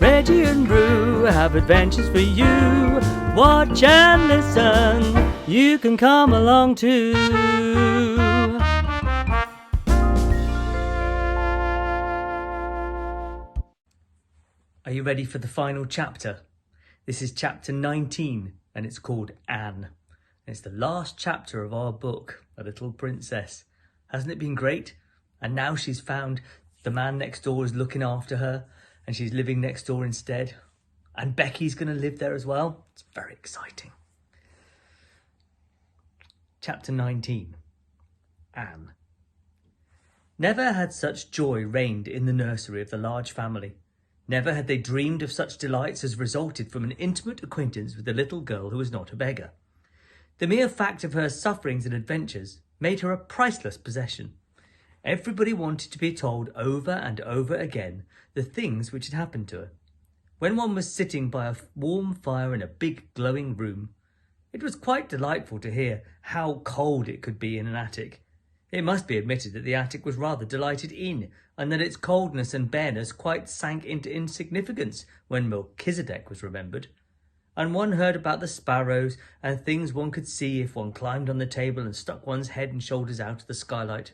Reggie and Roo have adventures for you. Watch and listen, you can come along too. Are you ready for the final chapter? This is chapter 19 and it's called Anne. It's the last chapter of our book, A Little Princess. Hasn't it been great? And now she's found the man next door is looking after her and she's living next door instead. And Becky's going to live there as well. It's very exciting. Chapter 19. Anne. Never had such joy reigned in the nursery of the large family. Never had they dreamed of such delights as resulted from an intimate acquaintance with a little girl who was not a beggar. The mere fact of her sufferings and adventures made her a priceless possession. Everybody wanted to be told over and over again the things which had happened to her. When one was sitting by a warm fire in a big glowing room, it was quite delightful to hear how cold it could be in an attic. It must be admitted that the attic was rather delighted in, and that its coldness and bareness quite sank into insignificance when Melchizedek was remembered. And one heard about the sparrows and things one could see if one climbed on the table and stuck one's head and shoulders out of the skylight.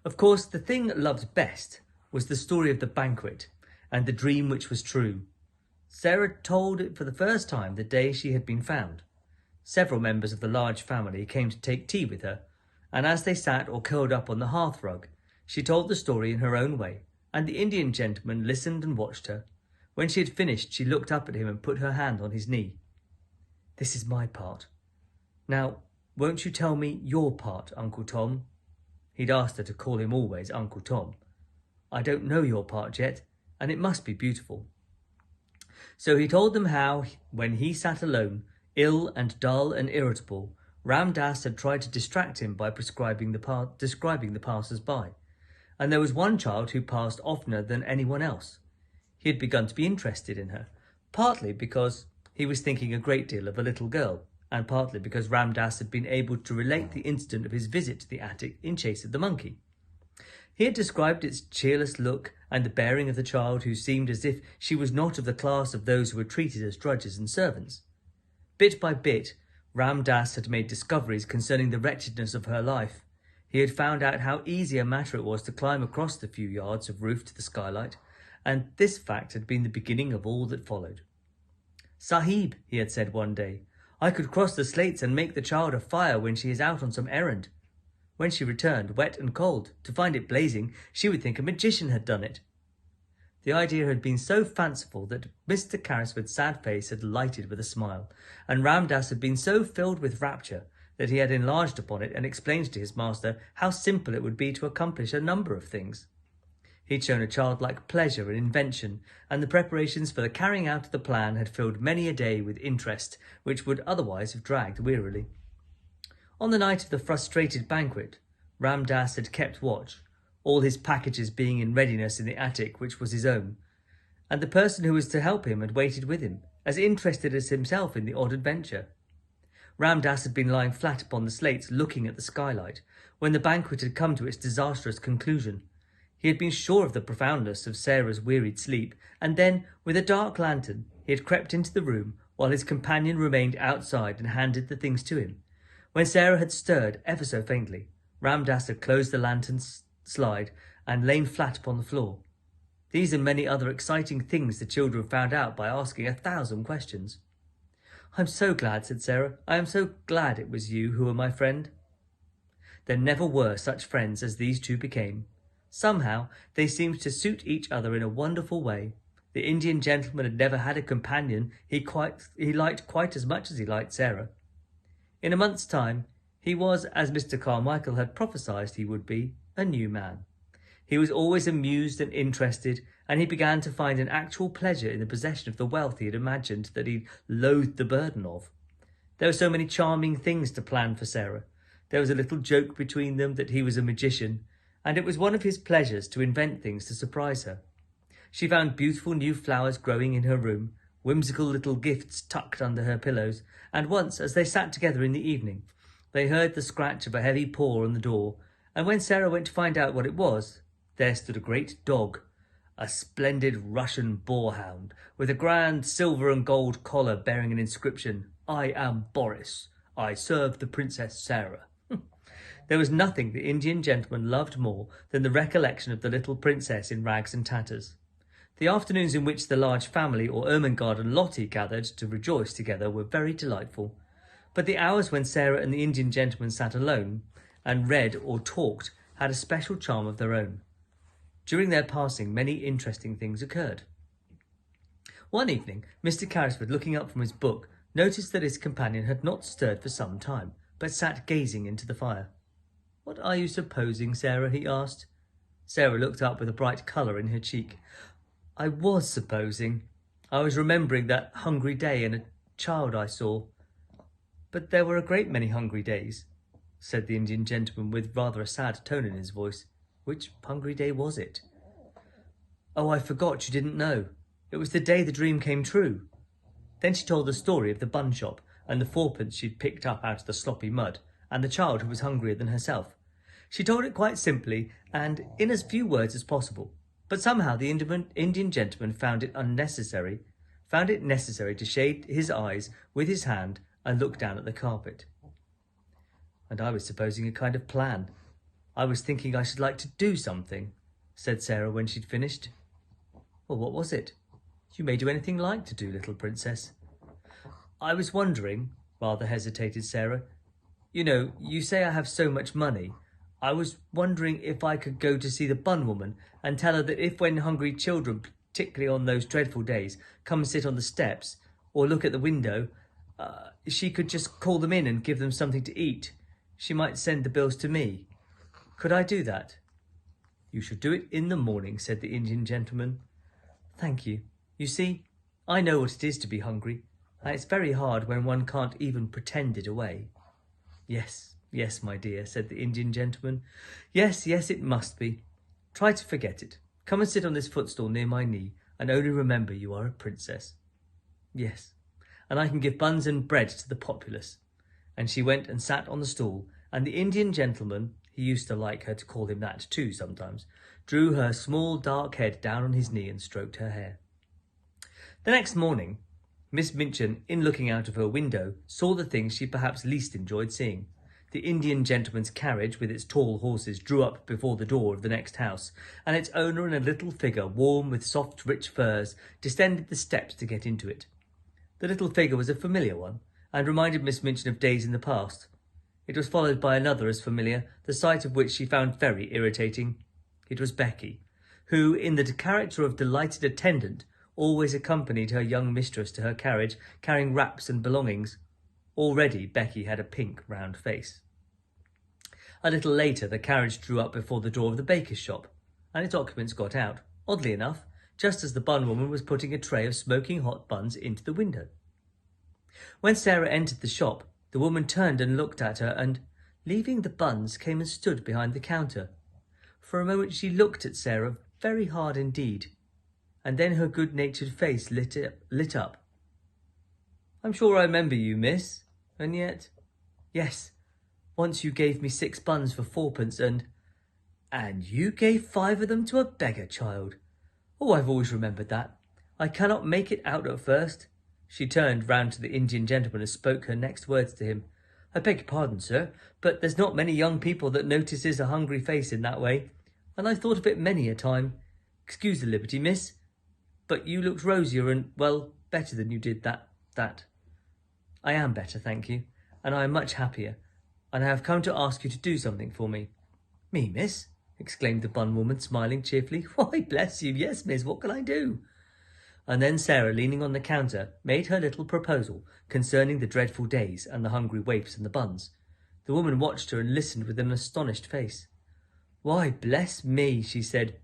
Of course, the thing loved best was the story of the banquet and the dream which was true. Sarah told it for the first time the day she had been found. Several members of the large family came to take tea with her, and as they sat or curled up on the hearthrug, she told the story in her own way, and the Indian gentleman listened and watched her. When she had finished, she looked up at him and put her hand on his knee. "This is my part. Now, won't you tell me your part, Uncle Tom?" He'd asked her to call him always Uncle Tom. "I don't know your part yet, and it must be beautiful." So he told them how, when he sat alone, ill and dull and irritable, Ram Dass had tried to distract him by describing the passers-by, and there was one child who passed oftener than anyone else. He had begun to be interested in her, partly because he was thinking a great deal of a little girl, and partly because Ram Dass had been able to relate the incident of his visit to the attic in chase of the monkey. He had described its cheerless look and the bearing of the child, who seemed as if she was not of the class of those who were treated as drudges and servants. Bit by bit, Ram Dass had made discoveries concerning the wretchedness of her life. He had found out how easy a matter it was to climb across the few yards of roof to the skylight, and this fact had been the beginning of all that followed. "Sahib," he had said one day, "I could cross the slates and make the child a fire when she is out on some errand. When she returned, wet and cold, to find it blazing, she would think a magician had done it." The idea had been so fanciful that Mr. Carrisford's sad face had lighted with a smile, and Ram Dass had been so filled with rapture that he had enlarged upon it and explained to his master how simple it would be to accomplish a number of things. He'd shown a childlike pleasure in invention, and the preparations for the carrying out of the plan had filled many a day with interest which would otherwise have dragged wearily. On the night of the frustrated banquet, Ram Dass had kept watch, all his packages being in readiness in the attic which was his own, and the person who was to help him had waited with him, as interested as himself in the odd adventure. Ram Dass had been lying flat upon the slates looking at the skylight when the banquet had come to its disastrous conclusion. He had been sure of the profoundness of Sarah's wearied sleep, and then, with a dark lantern, he had crept into the room while his companion remained outside and handed the things to him. When Sarah had stirred ever so faintly, Ram Dass had closed the lantern's slide and lain flat upon the floor. These and many other exciting things the children found out by asking 1,000 questions. "I'm so glad," said Sarah. "I am so glad it was you who were my friend." There never were such friends as these two became. Somehow they seemed to suit each other in a wonderful way. The Indian gentleman had never had a companion he liked quite as much as he liked Sarah. In a month's time, he was, as Mr. Carmichael had prophesied he would be, a new man. He was always amused and interested, and he began to find an actual pleasure in the possession of the wealth he had imagined that he loathed the burden of. There were so many charming things to plan for Sarah. There was a little joke between them that he was a magician, and it was one of his pleasures to invent things to surprise her. She found beautiful new flowers growing in her room, whimsical little gifts tucked under her pillows, and once, as they sat together in the evening, they heard the scratch of a heavy paw on the door, and when Sarah went to find out what it was, there stood a great dog, a splendid Russian boarhound with a grand silver and gold collar bearing an inscription, "I am Boris. I serve the Princess Sarah." There was nothing the Indian gentleman loved more than the recollection of the little princess in rags and tatters. The afternoons in which the large family or Ermengarde and Lottie gathered to rejoice together were very delightful, but the hours when Sarah and the Indian gentleman sat alone and read or talked had a special charm of their own. During their passing, many interesting things occurred. One evening, Mr. Carrisford, looking up from his book, noticed that his companion had not stirred for some time, but sat gazing into the fire. "What are you supposing, Sarah?" he asked. Sarah looked up with a bright colour in her cheek. "I was supposing. I was remembering that hungry day and a child I saw." "But there were a great many hungry days," said the Indian gentleman with rather a sad tone in his voice. "Which hungry day was it?" "Oh, I forgot you didn't know. It was the day the dream came true." Then she told the story of the bun shop and the fourpence she'd picked up out of the sloppy mud, and the child who was hungrier than herself. She told it quite simply and in as few words as possible, but somehow the Indian gentleman found it necessary to shade his eyes with his hand and look down at the carpet. "And I was supposing a kind of plan. I was thinking I should like to do something," said Sarah when she'd finished. "Well, what was it? You may do anything you like to do, little princess." "I was wondering," rather hesitated Sarah. "You know, you say I have so much money. I was wondering if I could go to see the bun woman and tell her that if when hungry children, particularly on those dreadful days, come and sit on the steps or look at the window, she could just call them in and give them something to eat. She might send the bills to me. Could I do that?" "You should do it in the morning," said the Indian gentleman. "Thank you. You see, I know what it is to be hungry, and it's very hard when one can't even pretend it away." "Yes, yes, my dear," said the Indian gentleman. Yes, it must be. Try to forget it. Come and sit on this footstool near my knee, and only remember you are a princess." "Yes, and I can give buns and bread to the populace." And she went and sat on the stool, and the Indian gentleman, he used to like her to call him that too sometimes, drew her small dark head down on his knee and stroked her hair. The next morning, Miss Minchin, in looking out of her window, saw the things she perhaps least enjoyed seeing. The Indian gentleman's carriage with its tall horses drew up before the door of the next house, and its owner and a little figure, warm with soft, rich furs, descended the steps to get into it. The little figure was a familiar one, and reminded Miss Minchin of days in the past. It was followed by another as familiar, the sight of which she found very irritating. It was Becky, who, in the character of delighted attendant, always accompanied her young mistress to her carriage, carrying wraps and belongings. Already Becky had a pink, round face. A little later, the carriage drew up before the door of the baker's shop, and its occupants got out, oddly enough, just as the bun woman was putting a tray of smoking hot buns into the window. When Sarah entered the shop, the woman turned and looked at her and, leaving the buns, came and stood behind the counter. For a moment she looked at Sarah very hard indeed, and then her good-natured face lit up. "I'm sure I remember you, miss, and yet, yes, once you gave me 6 buns for 4pence and you gave 5 of them to a beggar child. Oh, I've always remembered that. I cannot make it out at first." She turned round to the Indian gentleman and spoke her next words to him. "I beg your pardon, sir, but there's not many young people that notices a hungry face in that way, and I've thought of it many a time. Excuse the liberty, miss, but you looked rosier and, well, better than you did that." "I am better, thank you, and I am much happier, and I have come to ask you to do something for me." "Me, miss?" exclaimed the bun woman, smiling cheerfully. "Why, bless you, yes, miss, what can I do?" And then Sarah, leaning on the counter, made her little proposal concerning the dreadful days and the hungry waifs and the buns. The woman watched her and listened with an astonished face. "Why, bless me," she said,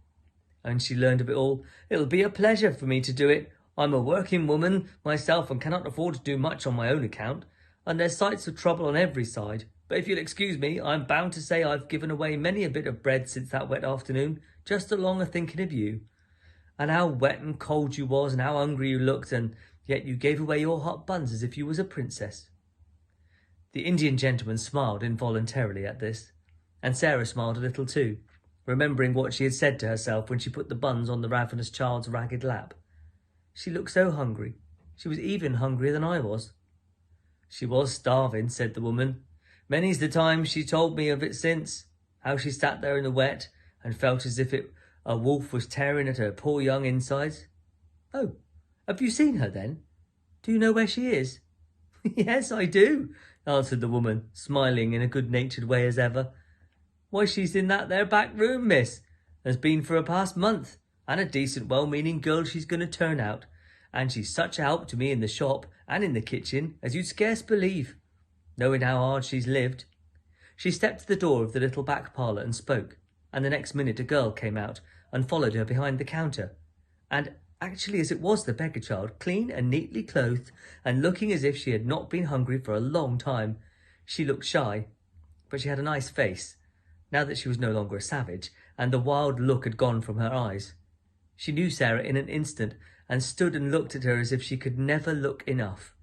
and she learned of it all. "It'll be a pleasure for me to do it. I'm a working woman myself and cannot afford to do much on my own account, and there's sights of trouble on every side. But if you'll excuse me, I'm bound to say I've given away many a bit of bread since that wet afternoon, just along of thinking of you. And how wet and cold you was, and how hungry you looked, and yet you gave away your hot buns as if you was a princess." The Indian gentleman smiled involuntarily at this, and Sarah smiled a little too, remembering what she had said to herself when she put the buns on the ravenous child's ragged lap. She looked so hungry. She was even hungrier than I was. She was starving, said the woman. Many's the time she told me of it since, how she sat there in the wet and felt as if a wolf was tearing at her poor young insides. Oh, have you seen her then? Do you know where she is? Yes, I do, answered the woman, smiling in a good-natured way as ever. Why, she's in that there back room, miss. Has been for a past month, and a decent, well-meaning girl she's going to turn out. And she's such a help to me in the shop and in the kitchen as you'd scarce believe, knowing how hard she's lived. She stepped to the door of the little back parlour and spoke, and the next minute a girl came out and followed her behind the counter. And actually as it was the beggar child, clean and neatly clothed, and looking as if she had not been hungry for a long time. She looked shy, but she had a nice face, now that she was no longer a savage, and the wild look had gone from her eyes. She knew Sarah in an instant, and stood and looked at her as if she could never look enough.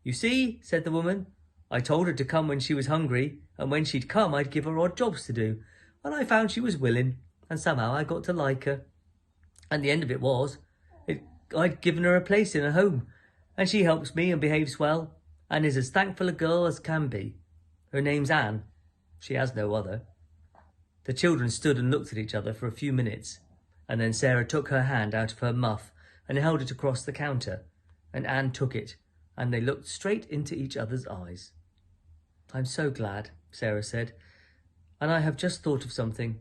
You see, said the woman, I told her to come when she was hungry, and when she'd come I'd give her odd jobs to do, and I found she was willing, and somehow I got to like her. And the end of it was, I'd given her a place in a home, and she helps me and behaves well, and is as thankful a girl as can be. Her name's Anne. She has no other. The children stood and looked at each other for a few minutes, and then Sarah took her hand out of her muff and held it across the counter, and Anne took it, and they looked straight into each other's eyes. I'm so glad, Sarah said, and I have just thought of something.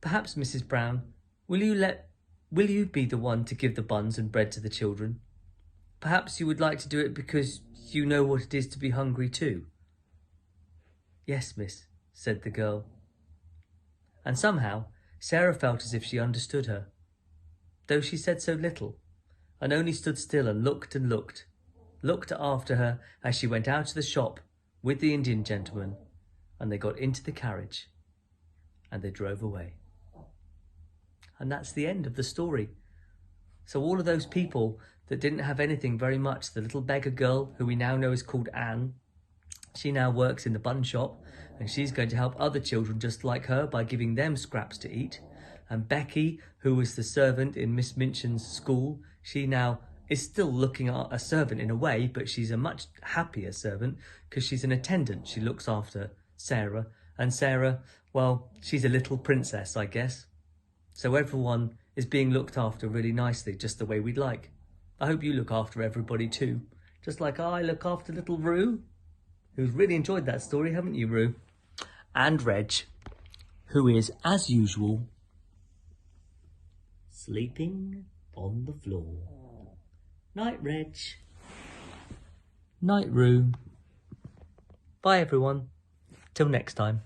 Perhaps, Mrs. Brown, will you be the one to give the buns and bread to the children? Perhaps you would like to do it because you know what it is to be hungry too. Yes, miss, said the girl. And somehow Sarah felt as if she understood her, though she said so little, and only stood still and looked after her as she went out of the shop with the Indian gentleman, and they got into the carriage, and they drove away. And that's the end of the story. So all of those people that didn't have anything very much, the little beggar girl, who we now know is called Anne, she now works in the bun shop, and she's going to help other children just like her by giving them scraps to eat. And Becky, who was the servant in Miss Minchin's school, she now is still looking at a servant in a way, but she's a much happier servant because she's an attendant. She looks after Sarah, and Sarah, well, she's a little princess, I guess. So everyone is being looked after really nicely, just the way we'd like. I hope you look after everybody too, just like I look after little Roo, who's really enjoyed that story, haven't you, Roo? And Reg, who is, as usual, sleeping on the floor. Night, Reg. Night, Roo. Bye, everyone. Till next time.